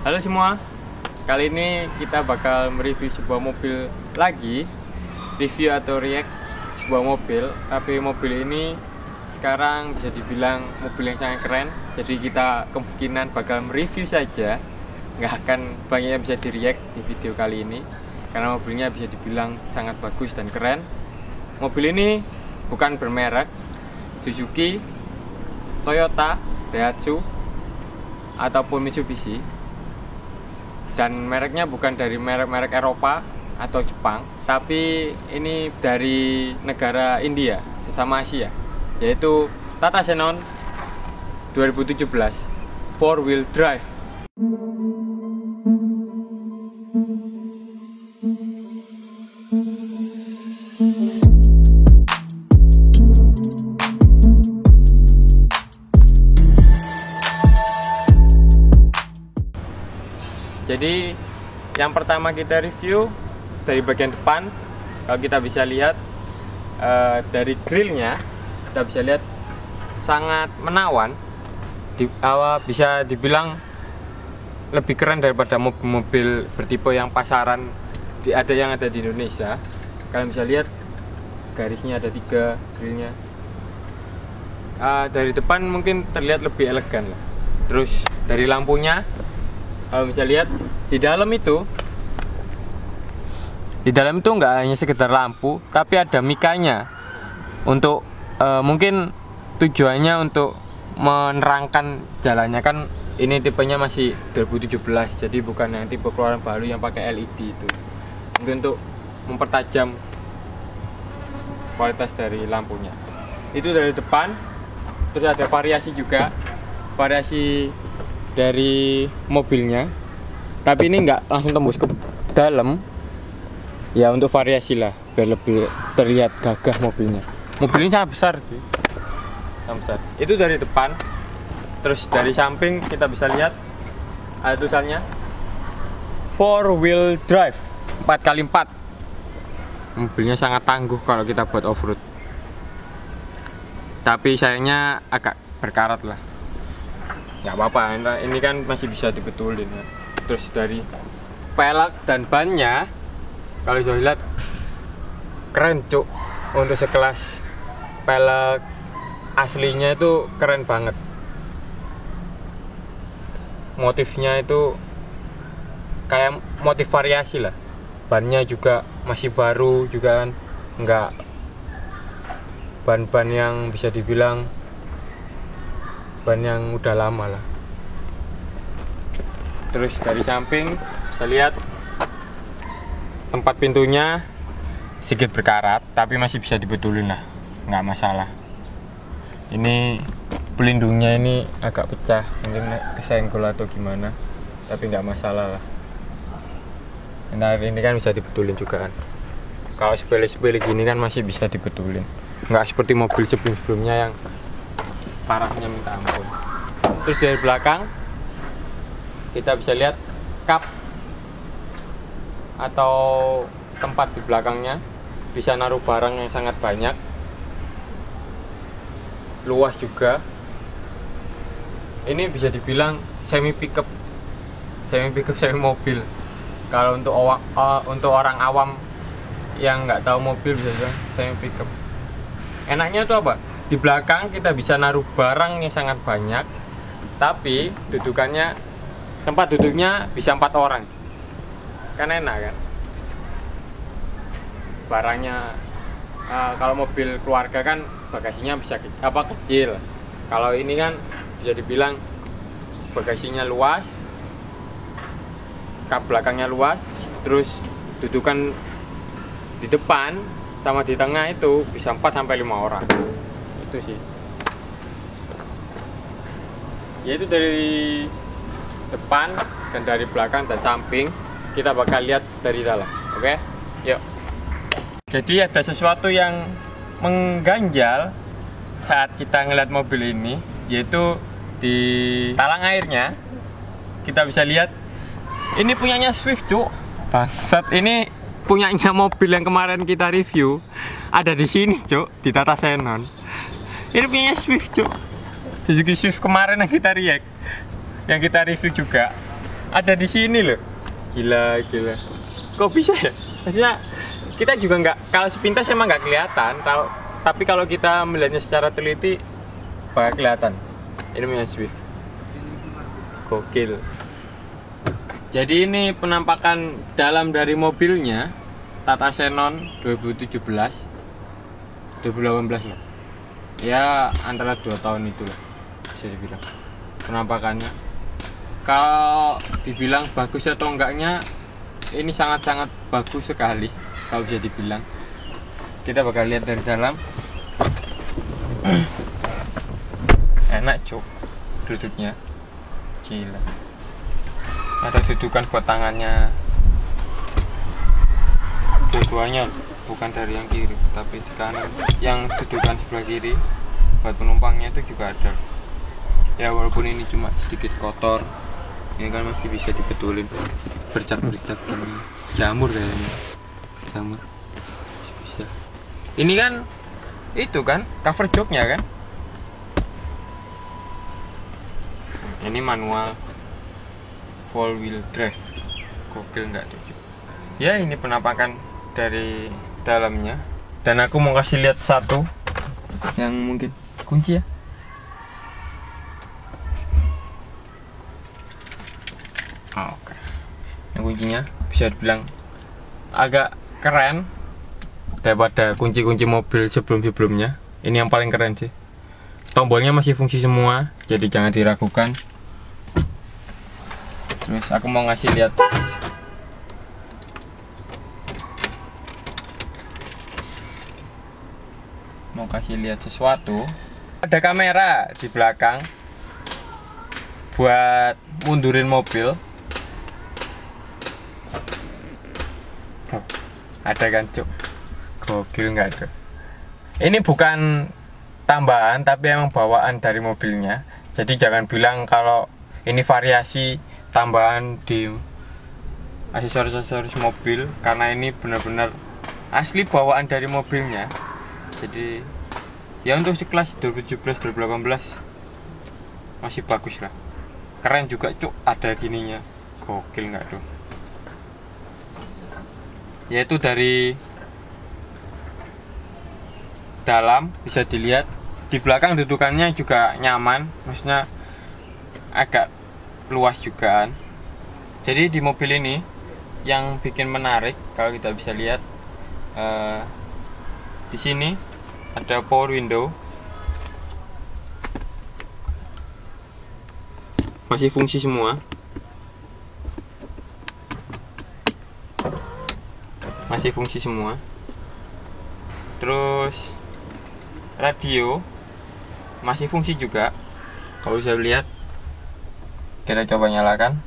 Halo semua, kali ini kita bakal mereview sebuah mobil lagi. Review atau react sebuah mobil. Tapi mobil ini sekarang bisa dibilang mobil yang sangat keren. Jadi kita kemungkinan bakal mereview saja, nggak akan banyak yang bisa di react di video kali ini, karena mobilnya bisa dibilang sangat bagus dan keren. Mobil ini bukan bermerek Suzuki, Toyota, Daihatsu, ataupun Mitsubishi. Dan mereknya bukan dari merek-merek Eropa atau Jepang, tapi ini dari negara India, sesama Asia, yaitu Tata Xenon 2017 4-wheel drive. Jadi yang pertama kita review dari bagian depan. Kalau kita bisa lihat dari grillnya, kita bisa lihat sangat menawan. Bisa dibilang lebih keren daripada mobil-mobil bertipe yang pasaran yang ada di Indonesia. Kalian bisa lihat garisnya ada 3 grillnya. Dari depan mungkin terlihat lebih elegan lah. Terus dari lampunya, kalau bisa lihat di dalam itu nggak hanya sekedar lampu, tapi ada mikanya untuk mungkin tujuannya untuk menerangkan jalannya. Kan ini tipenya masih 2017, jadi bukan yang tipe keluaran baru yang pakai LED itu. Mungkin untuk mempertajam kualitas dari lampunya. Itu dari depan. Terus ada variasi juga, variasi dari mobilnya, tapi ini nggak langsung tembus ke dalam ya, untuk variasi lah, biar lebih terlihat gagah mobilnya. Mobil ini sangat besar, sangat besar. Itu dari depan. Terus dari samping kita bisa lihat ada tulisannya 4-wheel drive, 4x4. Mobilnya sangat tangguh kalau kita buat off-road, tapi sayangnya agak berkarat lah. Nggak apa-apa, ini kan masih bisa dibetulin ya. Terus dari pelek dan bannya, kalau bisa lihat keren cuk. Untuk sekelas pelek aslinya itu keren banget. Motifnya itu kayak motif variasi lah. Bannya juga masih baru juga kan, nggak ban-ban yang bisa dibilang ban yang udah lama lah. Terus dari samping bisa lihat tempat pintunya sedikit berkarat, tapi masih bisa dibetulin lah, nggak masalah. Ini pelindungnya ini agak pecah, mungkin kesenggol atau gimana, tapi nggak masalah lah. Nah ini kan bisa dibetulin juga kan. Kalau sepele-sepele gini kan masih bisa dibetulin, nggak seperti mobil sebelum-sebelumnya yang parahnya minta ampun. Terus dari belakang kita bisa lihat kap atau tempat di belakangnya, bisa naruh barang yang sangat banyak, luas juga. Ini bisa dibilang semi pickup semi mobil. Kalau untuk orang awam yang nggak tahu mobil bisa bilang semi pickup. Enaknya itu apa? Di belakang kita bisa naruh barang yang sangat banyak, tapi tempat duduknya bisa 4 orang. Kan enak kan? Barangnya kalau mobil keluarga kan bagasinya bisa kecil. Kalau ini kan bisa dibilang bagasinya luas, kap belakangnya luas, terus dudukan di depan sama di tengah itu bisa 4-5 orang. Itu sih. Yaitu dari depan dan dari belakang dan samping. Kita bakal lihat dari dalam. Oke? Yuk. Jadi ada sesuatu yang mengganjal saat kita ngeliat mobil ini, yaitu di talang airnya. Kita bisa lihat ini punyanya Swift cuk. Bangsat, ini punyanya mobil yang kemarin kita review. Ada di sini cuk, di Tata Xenon. Ini punya Swift cuk. Suzuki Swift kemarin yang kita react, yang kita review juga. ada di sini loh. Gila. Kok bisa ya? Maksudnya kita juga nggak, kalau sepintas emang nggak kelihatan. Tapi kalau kita melihatnya secara teliti bakal kelihatan. Ini punya Swift. Gokil. Jadi ini penampakan dalam dari mobilnya Tata Xenon 2017 2018 loh. Ya antara 2 tahun itulah bisa dibilang penampakannya. Kalau dibilang bagus atau enggaknya, ini sangat-sangat bagus sekali kalau bisa dibilang. Kita bakal lihat dari dalam. Enak cuk duduknya, gila. Ada dudukan buat tangannya, dua-duanya, bukan dari yang kiri tapi di kanan. Yang dudukan sebelah kiri buat penumpangnya itu juga ada. Ya walaupun ini cuma sedikit kotor, ini kan masih bisa dibetulin. Bercak-bercak jamur kayaknya, jamur bisa. Ini kan itu kan cover joknya kan. Ini manual 4-wheel drive. Gokil nggak tuh? Ya ini penampakan dari dalamnya. Dan aku mau kasih lihat satu yang mungkin kunci ya. Oke. Yang kuncinya bisa dibilang agak keren daripada kunci-kunci mobil sebelum-sebelumnya. Ini yang paling keren sih. Tombolnya masih fungsi semua, jadi jangan diragukan. Terus aku mau ngasih lihat sesuatu. Ada kamera di belakang buat mundurin mobil. Ada kan cuk? Gokil nggak tuh? Ini bukan tambahan tapi emang bawaan dari mobilnya. Jadi jangan bilang kalau ini variasi tambahan di aksesoris mobil, karena ini benar-benar asli bawaan dari mobilnya. Jadi ya untuk sekelas 2017-2018 masih bagus lah. Keren juga cuk, ada gininya. Gokil nggak tuh? Yaitu dari dalam bisa dilihat. Di belakang dudukannya juga nyaman, maksudnya agak luas juga kan. Jadi di mobil ini yang bikin menarik kalau kita bisa lihat, di sini ada power window, masih fungsi semua, terus radio masih fungsi juga. Kalau bisa lihat, kita coba nyalakan.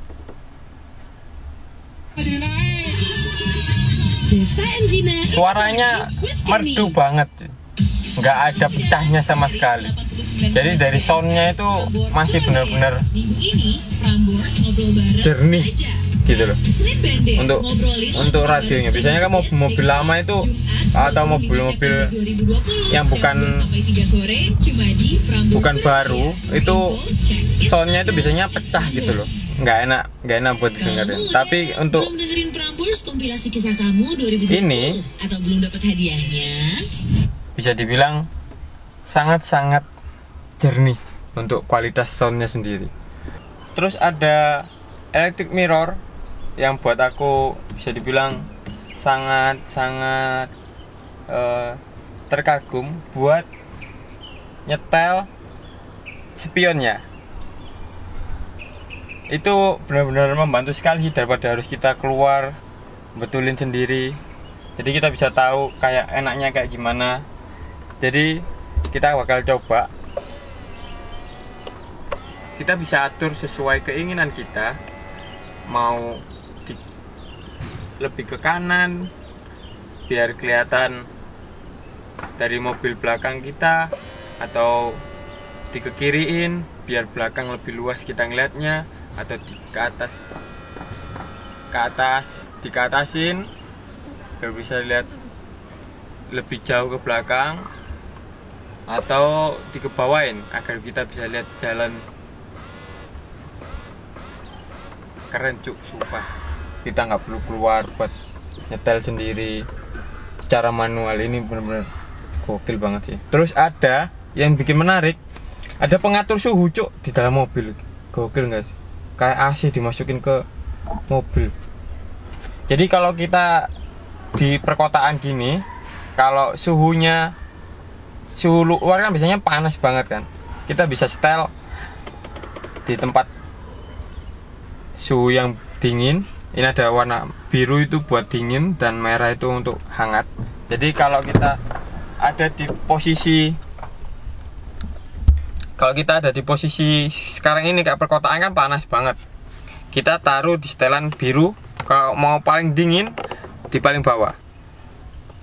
Suaranya merdu banget, nggak ada pecahnya sama sekali. Jadi dari soundnya itu masih benar-benar jernih gitu loh. Untuk radionya, biasanya kan mobil lama itu atau mobil-mobil yang bukan baru itu soundnya itu biasanya pecah gitu loh, nggak enak buat didengarin. Tapi untuk ini bisa dibilang sangat-sangat jernih untuk kualitas soundnya sendiri. Terus ada electric mirror yang buat aku bisa dibilang sangat terkagum buat nyetel spionnya. Itu benar-benar membantu sekali daripada harus kita keluar betulin sendiri. Jadi kita bisa tahu kayak enaknya kayak gimana. Jadi kita bakal coba. Kita bisa atur sesuai keinginan kita. Mau lebih ke kanan biar kelihatan dari mobil belakang kita, atau dikekiriin biar belakang lebih luas kita ngeliatnya, atau dikeatasin biar bisa lihat lebih jauh ke belakang, atau dikebawain agar kita bisa lihat jalan keren cuk, sumpah. Kita nggak perlu keluar buat nyetel sendiri secara manual. Ini bener-bener gokil banget sih. Terus ada yang bikin menarik, ada pengatur suhu cuk di dalam mobil. Gokil nggak sih? Kayak AC dimasukin ke mobil. Jadi kalau kita di perkotaan gini, kalau suhu luar kan biasanya panas banget kan, kita bisa setel di tempat suhu yang dingin. Ini ada warna biru itu buat dingin dan merah itu untuk hangat. Jadi kalau kita ada di posisi sekarang ini kayak perkotaan kan panas banget, kita taruh di setelan biru. Kalau mau paling dingin di paling bawah,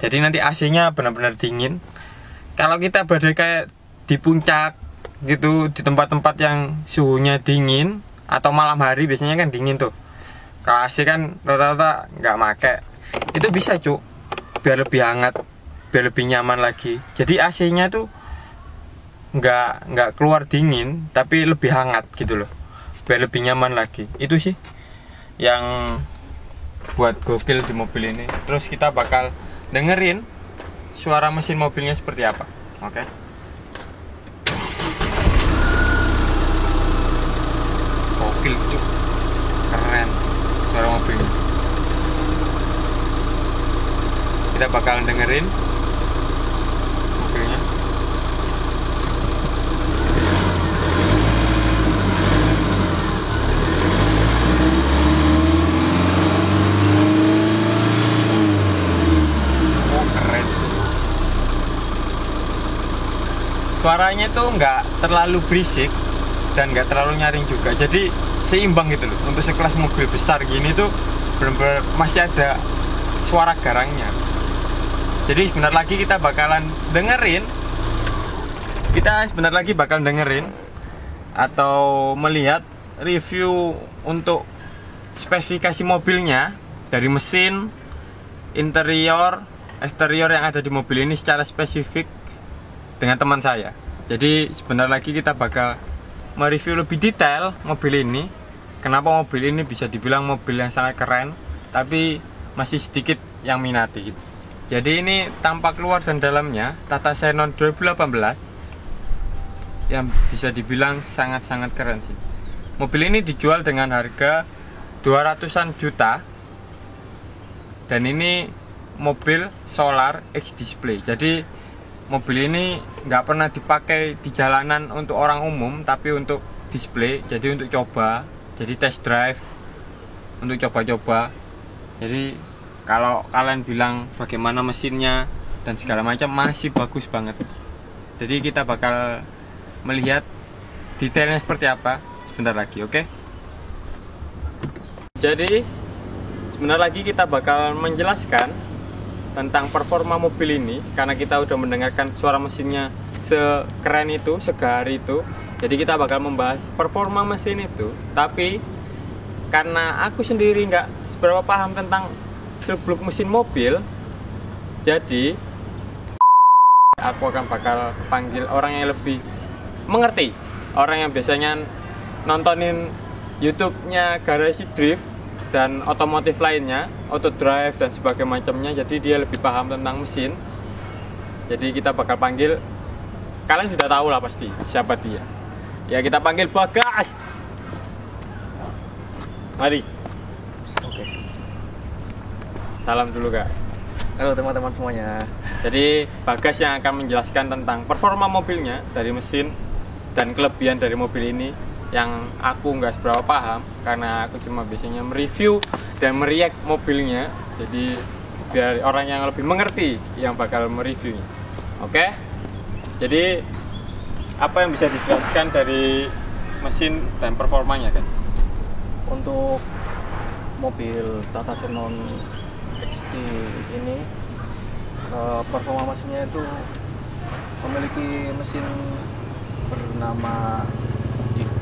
jadi nanti AC-nya benar-benar dingin. Kalau kita berada kayak di puncak gitu, di tempat-tempat yang suhunya dingin, atau malam hari biasanya kan dingin tuh, kalau AC kan rata-rata nggak make, itu bisa cuk, biar lebih hangat, biar lebih nyaman lagi. Jadi AC-nya tuh nggak keluar dingin, tapi lebih hangat gitu loh, biar lebih nyaman lagi. Itu sih yang buat gokil di mobil ini. Terus kita bakal dengerin suara mesin mobilnya seperti apa. Oke. Gokil cuk, keren suara mobilnya. Kita bakal dengerin mobilnya. Suaranya tuh nggak terlalu berisik dan nggak terlalu nyaring juga, jadi seimbang gitu loh. Untuk sekelas mobil besar gini tuh bener-bener masih ada suara garangnya. Jadi sebentar lagi kita bakalan dengerin atau melihat review untuk spesifikasi mobilnya, dari mesin, interior, eksterior yang ada di mobil ini secara spesifik dengan teman saya. Jadi sebentar lagi kita bakal mereview lebih detail mobil ini. Kenapa mobil ini bisa dibilang mobil yang sangat keren, tapi masih sedikit yang minati gitu. Jadi ini tampak luar dan dalamnya Tata Xenon 2018 yang bisa dibilang sangat-sangat keren sih. Mobil ini dijual dengan harga 200-an juta, dan ini mobil solar X display. Jadi mobil ini nggak pernah dipakai di jalanan untuk orang umum, tapi untuk display, jadi untuk coba, jadi test drive, untuk coba-coba. Jadi kalau kalian bilang bagaimana mesinnya dan segala macam, masih bagus banget. Jadi kita bakal melihat detailnya seperti apa sebentar lagi, oke? Jadi sebentar lagi kita bakal menjelaskan tentang performa mobil ini, karena kita udah mendengarkan suara mesinnya sekeren itu, segahar itu. Jadi kita bakal membahas performa mesin itu. Tapi karena aku sendiri nggak seberapa paham tentang seluk-beluk mesin mobil, jadi aku akan bakal panggil orang yang lebih mengerti, orang yang biasanya nontonin YouTube-nya Garasi Drift dan otomotif lainnya, auto drive dan sebagainya macamnya. Jadi dia lebih paham tentang mesin. Jadi kita bakal panggil, kalian sudah tahu lah pasti siapa dia. Ya kita panggil Bagas. Mari. Oke. Salam dulu Kak. Halo teman-teman semuanya. Jadi Bagas yang akan menjelaskan tentang performa mobilnya, dari mesin dan kelebihan dari mobil ini, yang aku nggak seberapa paham karena aku cuma biasanya mereview dan meriak mobilnya. Jadi biar orang yang lebih mengerti yang bakal mereviewnya. Oke? Jadi apa yang bisa dijelaskan dari mesin dan performanya kan? Untuk mobil Tata Xenon XT ini performa mesinnya itu memiliki mesin bernama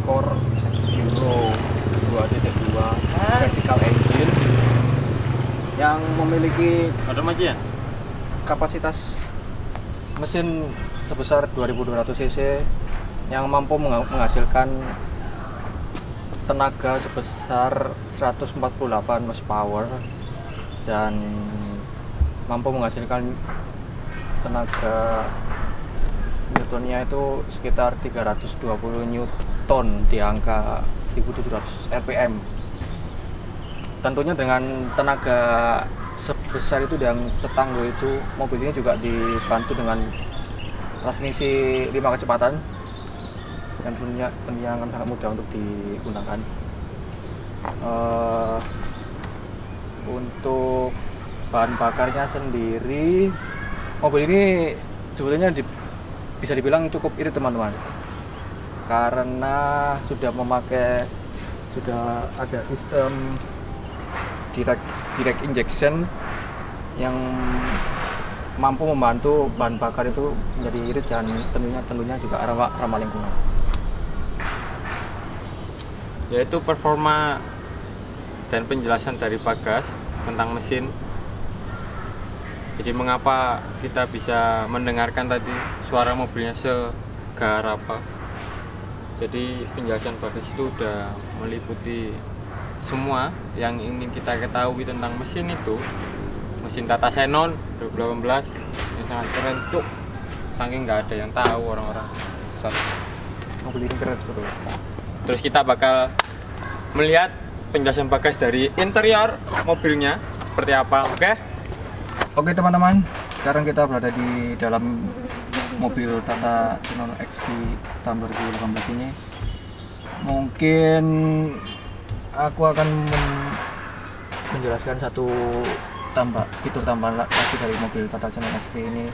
Core Euro 2.2 vertical engine yang memiliki kapasitas mesin sebesar 2200 cc yang mampu menghasilkan tenaga sebesar 148 horsepower dan mampu menghasilkan tenaga Newtonnya itu sekitar 320 Newton di angka 1700 rpm. Tentunya dengan tenaga sebesar itu dan setangguh itu, mobil ini juga dibantu dengan transmisi 5 kecepatan yang tentunya akan sangat mudah untuk digunakan. Untuk bahan bakarnya sendiri, mobil ini sebetulnya bisa dibilang cukup irit teman-teman, karena sudah ada sistem direct injection yang mampu membantu bahan bakar itu menjadi irit dan tentunya juga ramah lingkungan. Yaitu performa dan penjelasan dari Bagas tentang mesin. Jadi mengapa kita bisa mendengarkan tadi suara mobilnya segar apa. Jadi penjelasan Bagas itu udah meliputi semua yang ingin kita ketahui tentang mesin itu. Mesin Tata Xenon 2018 yang sangat keren tuh, saking nggak ada yang tahu orang-orang. Mobil ini keren sebetulnya. Terus kita bakal melihat penjelasan Bagas dari interior mobilnya seperti apa, oke? Oke teman-teman, sekarang kita berada di dalam mobil Tata Xenon XT tahun 2018 ini. Mungkin aku akan menjelaskan satu fitur tambahan lagi dari mobil Tata Xenon XT ini,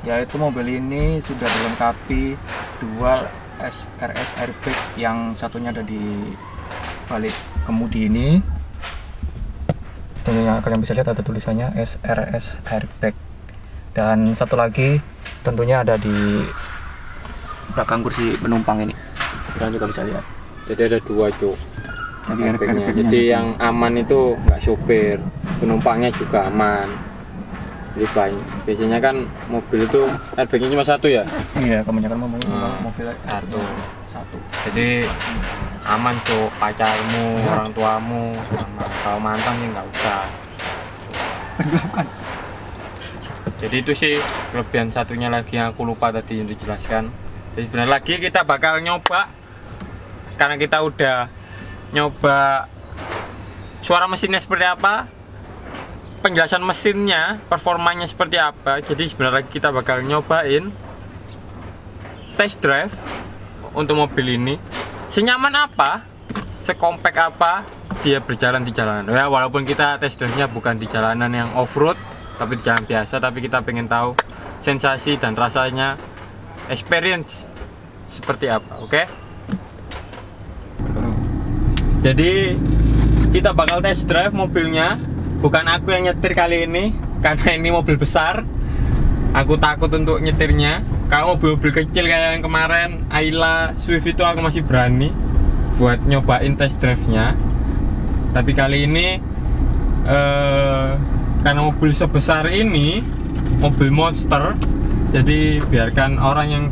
yaitu mobil ini sudah dilengkapi dual SRS airbag, yang satunya ada di balik kemudi ini. Dan yang kalian bisa lihat ada tulisannya SRS airbag, dan satu lagi tentunya ada di belakang kursi penumpang ini, kalian juga bisa lihat. Jadi ada dua cuk. Jadi gitu. yang aman itu nggak sopir, penumpangnya juga aman. Jadi banyak. Biasanya kan mobil itu airbagnya cuma satu ya? Iya, kebanyakan mobil satu. Jadi aman tuh, pacarmu, orang tuamu, sama kalau mantan sih nggak usah. Tenggelamkan. Jadi itu sih kelebihan satunya lagi yang aku lupa tadi untuk dijelaskan. Jadi sebenarnya lagi kita bakal nyoba, karena kita udah nyoba suara mesinnya seperti apa, penjelasan mesinnya, performanya seperti apa. Jadi sebenarnya kita bakal nyobain test drive untuk mobil ini, senyaman apa, sekompak apa dia berjalan di jalanan. Ya, walaupun kita test drive-nya bukan di jalanan yang off-road, tapi di jalan biasa, tapi kita pengen tahu sensasi dan rasanya, experience seperti apa, oke? Jadi kita bakal test drive mobilnya. Bukan aku yang nyetir kali ini, karena ini mobil besar. Aku takut untuk nyetirnya. Kalau mobil-mobil kecil kayak yang kemarin Ayla, Swift itu aku masih berani buat nyobain test drive-nya. Tapi kali ini karena mobil sebesar ini, mobil monster, jadi biarkan orang yang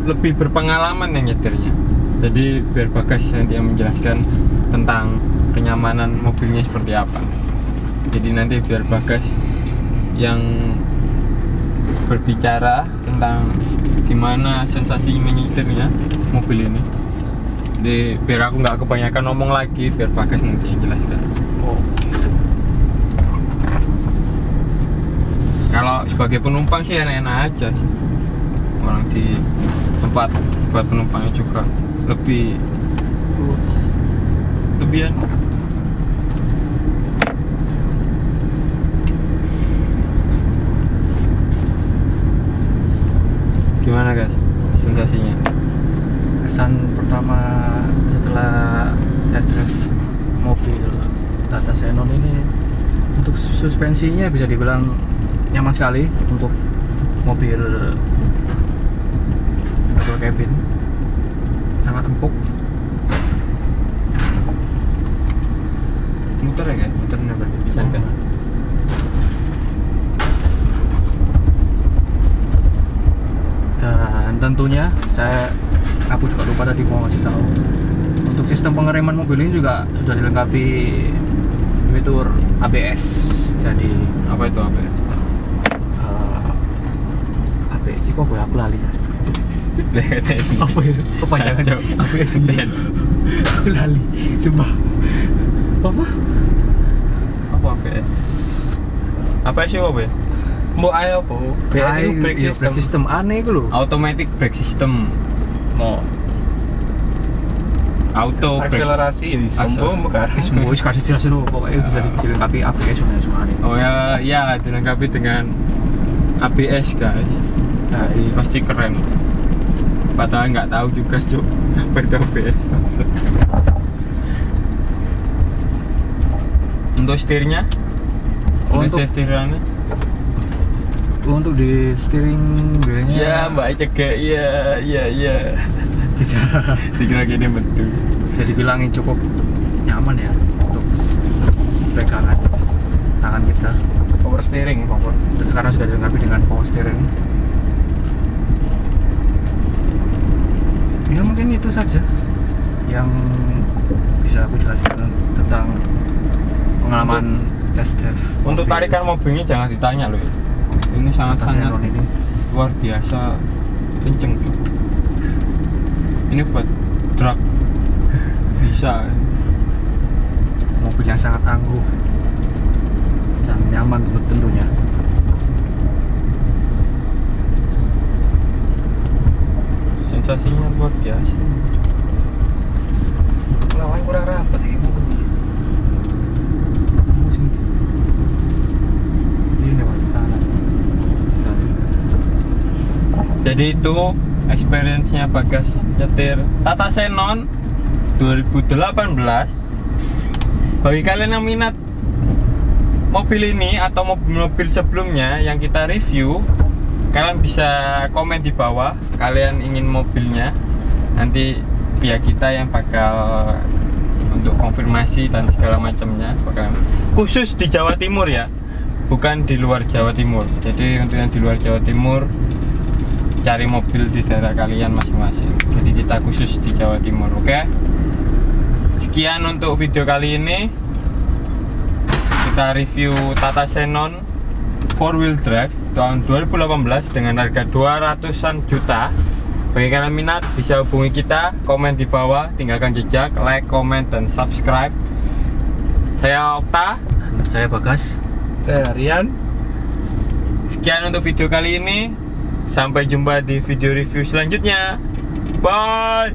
lebih berpengalaman yang nyetirnya. Jadi biar Bagas nanti yang menjelaskan tentang kenyamanan mobilnya seperti apa. Jadi nanti biar Bagas yang berbicara tentang gimana sensasi menyetirnya mobil ini. Jadi biar aku nggak kebanyakan ngomong lagi, biar Bagas nanti yang jelaskan. Kalau sebagai penumpang sih enak-enak aja. Orang di tempat buat penumpangnya juga lebih enak. Gimana guys sensasinya? Kesan pertama setelah test drive mobil Tata Xenon ini, untuk suspensinya bisa dibilang nyaman sekali. Untuk mobil double cabin sangat empuk. Muter ya, muternya berarti bisa kan? Dan tentunya aku juga lupa tadi mau ngasih tahu, untuk Untuk sistem pengereman mobil ini juga sudah dilengkapi fitur ABS. Jadi Apa itu ABS? ABS sih kok aku lali ya. Apa itu? Kepanjangan Kacau. ABS ini. Aku lali, sumpah. Apa? Apa ABS? ABS itu apa ya? Mau ayo apa? BS itu brake Iya, system. system aneh itu loh. Automatic brake system. Mau Auto brake. Akselerasi ya sombong bukan. semua wis kasih jelasin loh. Pokoknya bisa dilengkapi ABS semua aneh. Oh ya, ya dilengkapi dengan ABS guys. Nah, Jadi pasti keren. Padahal nggak tahu juga cuk apa itu ABS. Untuk setirnya? Untuk- setirnya? untuk di steering wheelnya Ya mbak cegek, iya. bisa Dikira gini betul. bisa dibilangin cukup nyaman ya untuk pegangan tangan kita Power steering pokok. karena sudah dilengkapi dengan power steering. Ya mungkin itu saja yang bisa aku jelaskan tentang pengalaman test drive Untuk mobil tarikan mobilnya jangan ditanya loh. Ini Tata sangat-sangat Xenon ini. luar biasa kenceng tuh. Ini buat truk bisa. Mobil yang sangat tangguh dan nyaman tentunya. Sensasinya luar biasa. Lawan kurang rapat ini. Ini kanan. Jadi itu experience-nya Bagas nyetir Tata Xenon 2018. Bagi kalian yang minat mobil ini atau mobil-mobil sebelumnya yang kita review, kalian bisa komen di bawah kalian ingin mobilnya. Nanti pihak kita yang bakal untuk konfirmasi dan segala macamnya bakal khusus di Jawa Timur ya, bukan di luar Jawa Timur. Jadi untuk yang di luar Jawa Timur cari mobil di daerah kalian masing-masing. Jadi kita khusus di Jawa Timur, oke? Sekian untuk video kali ini. Kita review Tata Xenon 4-wheel drive tahun 2018 dengan harga 200-an juta. Bagi kalian minat bisa hubungi kita, komen di bawah, tinggalkan jejak, like, comment, dan subscribe. Saya Okta. Saya Bagas. Saya Rian. Sekian untuk video kali ini. Sampai jumpa di video review selanjutnya. Bye.